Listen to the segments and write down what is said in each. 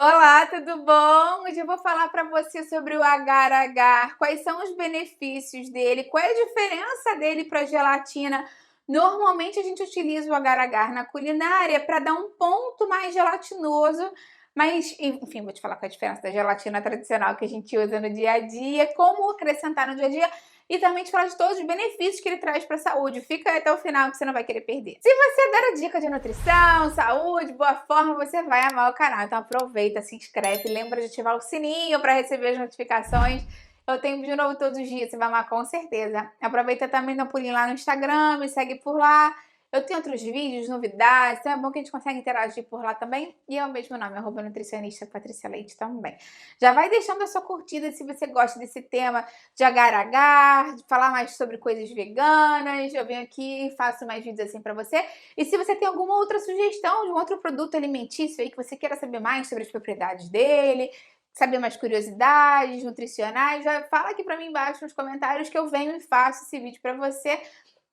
Olá, tudo bom? Hoje eu vou falar para você sobre o agar-agar, quais são os benefícios dele, qual é a diferença dele para a gelatina. Normalmente a gente utiliza o agar-agar na culinária para dar um ponto mais gelatinoso, mas enfim, vou te falar qual é a diferença da gelatina tradicional que a gente usa no dia a dia, como acrescentar no dia a dia e também te falar de todos os benefícios que ele traz para a saúde. Fica aí até o final que você não vai querer perder. Se você adora dica de nutrição, saúde, boa forma, você vai amar o canal. Então aproveita, se inscreve, lembra de ativar o sininho para receber as notificações. Eu tenho vídeo novo todos os dias, você vai amar com certeza. Aproveita também, dá um pulinho lá no Instagram, me segue por lá. Eu tenho outros vídeos, novidades, então é bom que a gente consegue interagir por lá também. E é o mesmo nome, @nutricionista Patrícia Leite também. Já vai deixando a sua curtida se você gosta desse tema de agar-agar, de falar mais sobre coisas veganas. Eu venho aqui e faço mais vídeos assim pra você. E se você tem alguma outra sugestão de um outro produto alimentício aí que você queira saber mais sobre as propriedades dele, saber mais curiosidades nutricionais, já fala aqui pra mim embaixo nos comentários que eu venho e faço esse vídeo pra você.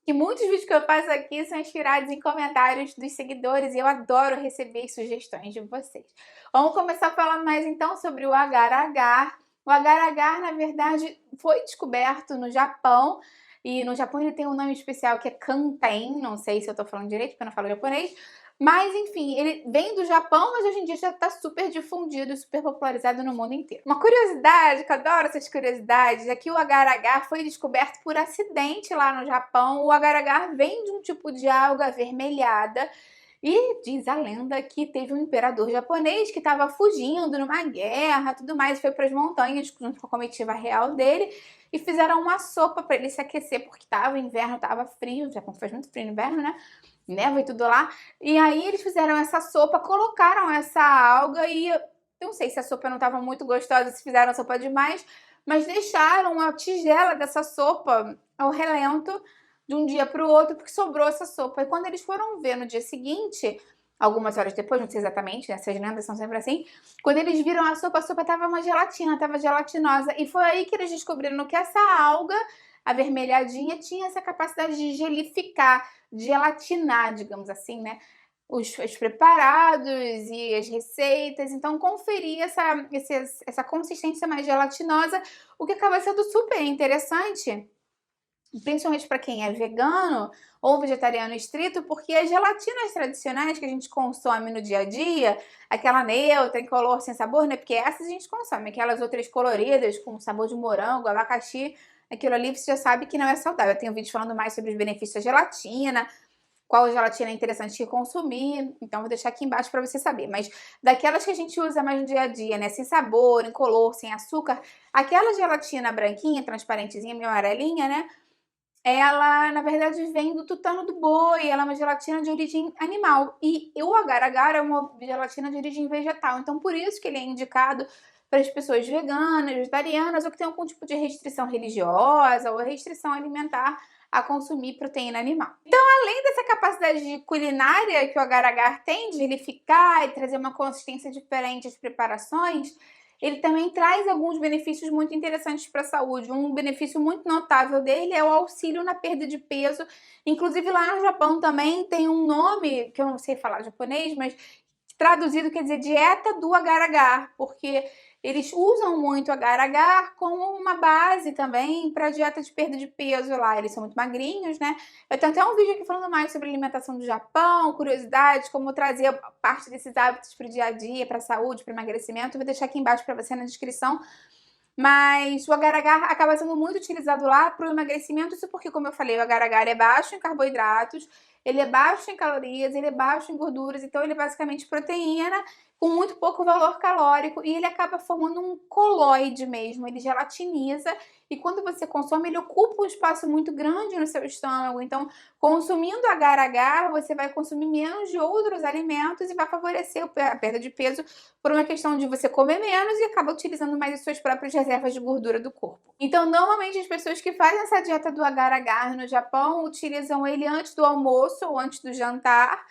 E muitos vídeos que eu faço aqui são inspirados em comentários dos seguidores e eu adoro receber sugestões de vocês. Vamos começar falando mais então sobre o agar-agar. O agar-agar, na verdade, foi descoberto no Japão. E no Japão ele tem um nome especial que é Kanten, não sei se eu tô falando direito porque eu não falo japonês. Mas, enfim, ele vem do Japão, mas hoje em dia já está super difundido e super popularizado no mundo inteiro. Uma curiosidade, que eu adoro essas curiosidades, é que o agar-agar foi descoberto por acidente lá no Japão. O agar-agar vem de um tipo de alga avermelhada e diz a lenda que teve um imperador japonês que estava fugindo numa guerra, tudo mais, foi para as montanhas junto com a comitiva real dele e fizeram uma sopa para ele se aquecer, porque estava inverno, estava frio, o Japão faz muito frio no inverno, né? Neva e tudo lá. E aí eles fizeram essa sopa, colocaram essa alga e eu não sei se a sopa não estava muito gostosa, se fizeram a sopa demais, mas deixaram a tigela dessa sopa ao relento de um dia para o outro, porque sobrou essa sopa. E quando eles foram ver no dia seguinte, algumas horas depois, não sei exatamente, essas lendas são sempre assim, quando eles viram a sopa estava uma gelatina, estava gelatinosa. E foi aí que eles descobriram que essa alga avermelhadinha tinha essa capacidade de gelificar, de gelatinar, digamos assim, né? Os preparados e as receitas, então conferir essa consistência mais gelatinosa, o que acaba sendo super interessante, principalmente para quem é vegano ou vegetariano estrito, porque as gelatinas tradicionais que a gente consome no dia a dia, aquela neutra, incolor, sem sabor, né? Porque essas a gente consome, aquelas outras coloridas com sabor de morango, abacaxi, aquilo ali você já sabe que não é saudável. Eu tenho vídeo falando mais sobre os benefícios da gelatina, qual gelatina é interessante consumir, então vou deixar aqui embaixo para você saber. Mas daquelas que a gente usa mais no dia a dia, né, sem sabor, incolor, sem açúcar, aquela gelatina branquinha, transparentezinha, meio amarelinha, né, ela, na verdade, vem do tutano do boi, ela é uma gelatina de origem animal. E o agar-agar é uma gelatina de origem vegetal, então por isso que ele é indicado para as pessoas veganas, vegetarianas ou que têm algum tipo de restrição religiosa ou restrição alimentar a consumir proteína animal. Então, além dessa capacidade de culinária que o agar-agar tem, de gelificar e trazer uma consistência diferente às preparações, ele também traz alguns benefícios muito interessantes para a saúde. Um benefício muito notável dele é o auxílio na perda de peso. Inclusive lá no Japão também tem um nome, que eu não sei falar japonês, mas traduzido quer dizer dieta do agar-agar, porque eles usam muito o agar-agar como uma base também para dieta de perda de peso lá. Eles são muito magrinhos, né? Eu tenho até um vídeo aqui falando mais sobre alimentação do Japão, curiosidades, como trazer parte desses hábitos para o dia a dia, para a saúde, para o emagrecimento. Eu vou deixar aqui embaixo para você na descrição. Mas o agar-agar acaba sendo muito utilizado lá para o emagrecimento, isso porque, como eu falei, o agar-agar é baixo em carboidratos, ele é baixo em calorias, ele é baixo em gorduras, então ele é basicamente proteína com muito pouco valor calórico e ele acaba formando um colóide mesmo, ele gelatiniza e quando você consome ele ocupa um espaço muito grande no seu estômago, então consumindo agar-agar você vai consumir menos de outros alimentos e vai favorecer a perda de peso por uma questão de você comer menos e acaba utilizando mais as suas próprias reservas de gordura do corpo. Então, normalmente as pessoas que fazem essa dieta do agar-agar no Japão utilizam ele antes do almoço ou antes do jantar.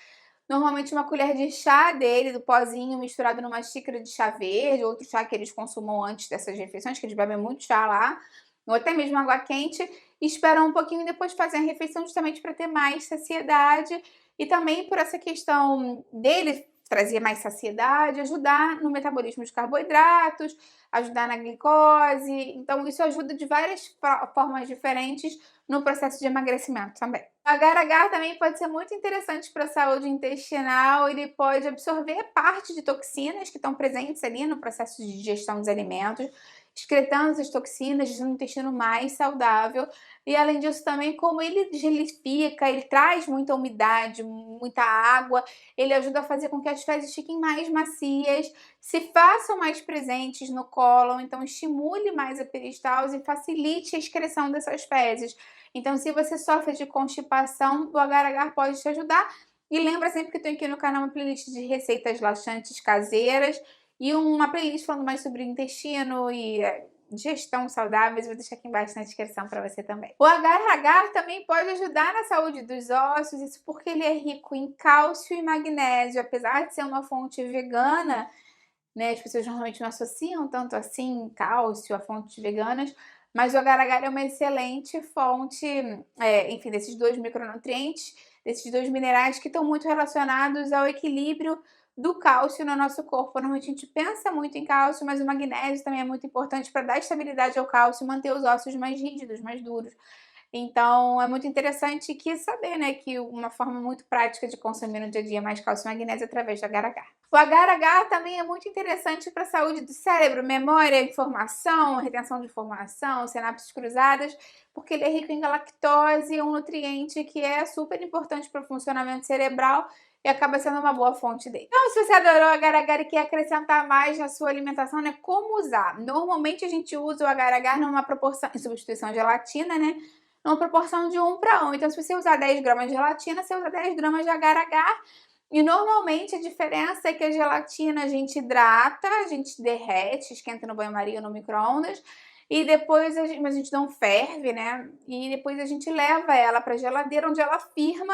Normalmente uma colher de chá dele, do pozinho, misturado numa xícara de chá verde, outro chá que eles consumam antes dessas refeições, que eles bebem muito chá lá, ou até mesmo água quente, e esperam um pouquinho e depois fazem a refeição justamente para ter mais saciedade e também por essa questão dele trazer mais saciedade, ajudar no metabolismo de carboidratos, ajudar na glicose. Então, isso ajuda de várias formas diferentes no processo de emagrecimento também. O agar-agar também pode ser muito interessante para a saúde intestinal, ele pode absorver parte de toxinas que estão presentes ali no processo de digestão dos alimentos, excretando essas toxinas, deixando o intestino mais saudável. E além disso também, como ele gelifica, ele traz muita umidade, muita água, ele ajuda a fazer com que as fezes fiquem mais macias, se façam mais presentes no cólon, então estimule mais a peristalse e facilite a excreção dessas fezes. Então, se você sofre de constipação, o agar-agar pode te ajudar. E lembra sempre que eu tenho aqui no canal uma playlist de receitas laxantes caseiras e uma playlist falando mais sobre intestino e digestão saudáveis, vou deixar aqui embaixo na descrição para você também. O agar-agar também pode ajudar na saúde dos ossos, isso porque ele é rico em cálcio e magnésio, apesar de ser uma fonte vegana, né, as pessoas normalmente não associam tanto assim cálcio a fontes veganas, mas o agar-agar é uma excelente fonte, enfim, desses dois micronutrientes, desses dois minerais que estão muito relacionados ao equilíbrio do cálcio no nosso corpo. Normalmente a gente pensa muito em cálcio, mas o magnésio também é muito importante para dar estabilidade ao cálcio e manter os ossos mais rígidos, mais duros. Então, é muito interessante saber, né, que uma forma muito prática de consumir no dia a dia mais cálcio e magnésio é através do agar-agar. O agar-agar também é muito interessante para a saúde do cérebro, memória, informação, retenção de informação, sinapses cruzadas, porque ele é rico em lactose, um nutriente que é super importante para o funcionamento cerebral e acaba sendo uma boa fonte dele. Então, se você adorou o agar-agar e quer acrescentar mais na sua alimentação, né, como usar? Normalmente a gente usa o agar-agar numa proporção, em substituição à gelatina, né, numa proporção de 1 para 1. Então, se você usar 10 gramas de gelatina, você usa 10 gramas de agar-agar. E normalmente a diferença é que a gelatina a gente hidrata, a gente derrete, esquenta no banho-maria ou no micro-ondas, e depois mas a gente não ferve, né? E depois a gente leva ela para a geladeira, onde ela firma.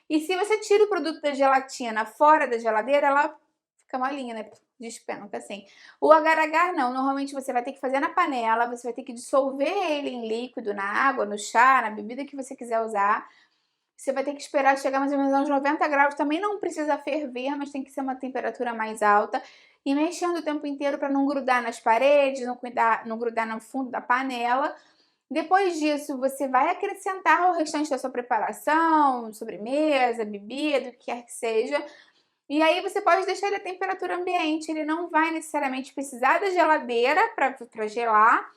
E se você tira o produto da gelatina fora da geladeira, ela fica molinha, né? Despenca, assim. O agar-agar não, normalmente você vai ter que fazer na panela, você vai ter que dissolver ele em líquido, na água, no chá, na bebida que você quiser usar. Você vai ter que esperar chegar mais ou menos aos 90 graus, também não precisa ferver, mas tem que ser uma temperatura mais alta. E mexendo o tempo inteiro para não grudar nas paredes, não grudar no fundo da panela. Depois disso, você vai acrescentar o restante da sua preparação, sobremesa, bebida, o que quer que seja. E aí você pode deixar ele a temperatura ambiente, ele não vai necessariamente precisar da geladeira para gelar.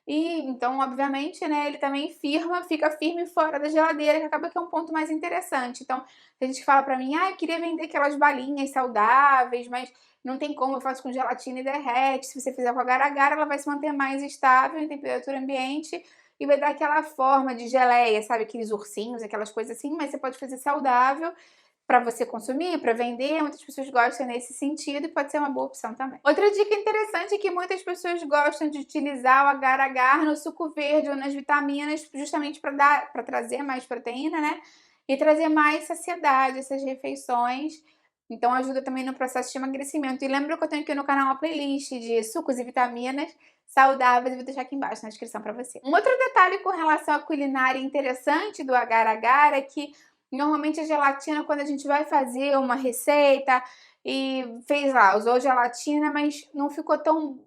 E então, obviamente, né, ele também fica firme fora da geladeira, que acaba que é um ponto mais interessante. Então, a gente fala pra mim, eu queria vender aquelas balinhas saudáveis, mas não tem como, eu faço com gelatina e derrete. Se você fizer com agar-agar, ela vai se manter mais estável em temperatura ambiente e vai dar aquela forma de geleia, sabe? Aqueles ursinhos, aquelas coisas assim, mas você pode fazer saudável para você consumir, para vender, muitas pessoas gostam nesse sentido e pode ser uma boa opção também. Outra dica interessante é que muitas pessoas gostam de utilizar o agar-agar no suco verde ou nas vitaminas, justamente para trazer mais proteína, né? E trazer mais saciedade a essas refeições. Então ajuda também no processo de emagrecimento. E lembra que eu tenho aqui no canal uma playlist de sucos e vitaminas saudáveis, eu vou deixar aqui embaixo na descrição para você. Um outro detalhe com relação à culinária interessante do agar-agar é que normalmente a gelatina, quando a gente vai fazer uma receita e fez lá, usou gelatina, mas não ficou tão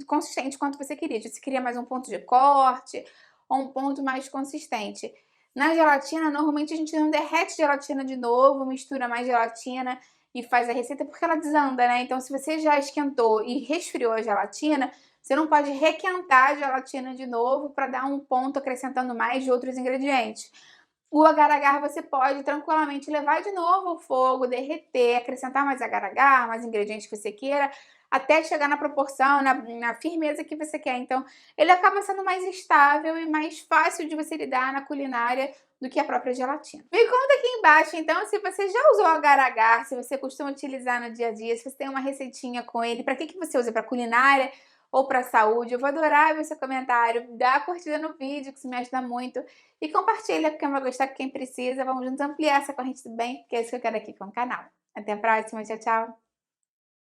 consistente quanto você queria. Você queria mais um ponto de corte ou um ponto mais consistente. Na gelatina, normalmente a gente não derrete gelatina de novo, mistura mais gelatina e faz a receita porque ela desanda, né? Então, se você já esquentou e resfriou a gelatina, você não pode requentar a gelatina de novo para dar um ponto acrescentando mais de outros ingredientes. O agar-agar você pode tranquilamente levar de novo ao fogo, derreter, acrescentar mais agar-agar, mais ingredientes que você queira, até chegar na proporção, na firmeza que você quer. Então, ele acaba sendo mais estável e mais fácil de você lidar na culinária do que a própria gelatina. Me conta aqui embaixo, então, se você já usou agar-agar, se você costuma utilizar no dia a dia, se você tem uma receitinha com ele, para que você usa? Para culinária ou para saúde? Eu vou adorar ver seu comentário, dá a curtida no vídeo, que isso me ajuda muito, e compartilha, porque eu vou gostar com quem precisa. Vamos juntos ampliar essa corrente do bem, que é isso que eu quero aqui com o canal. Até a próxima, tchau, tchau!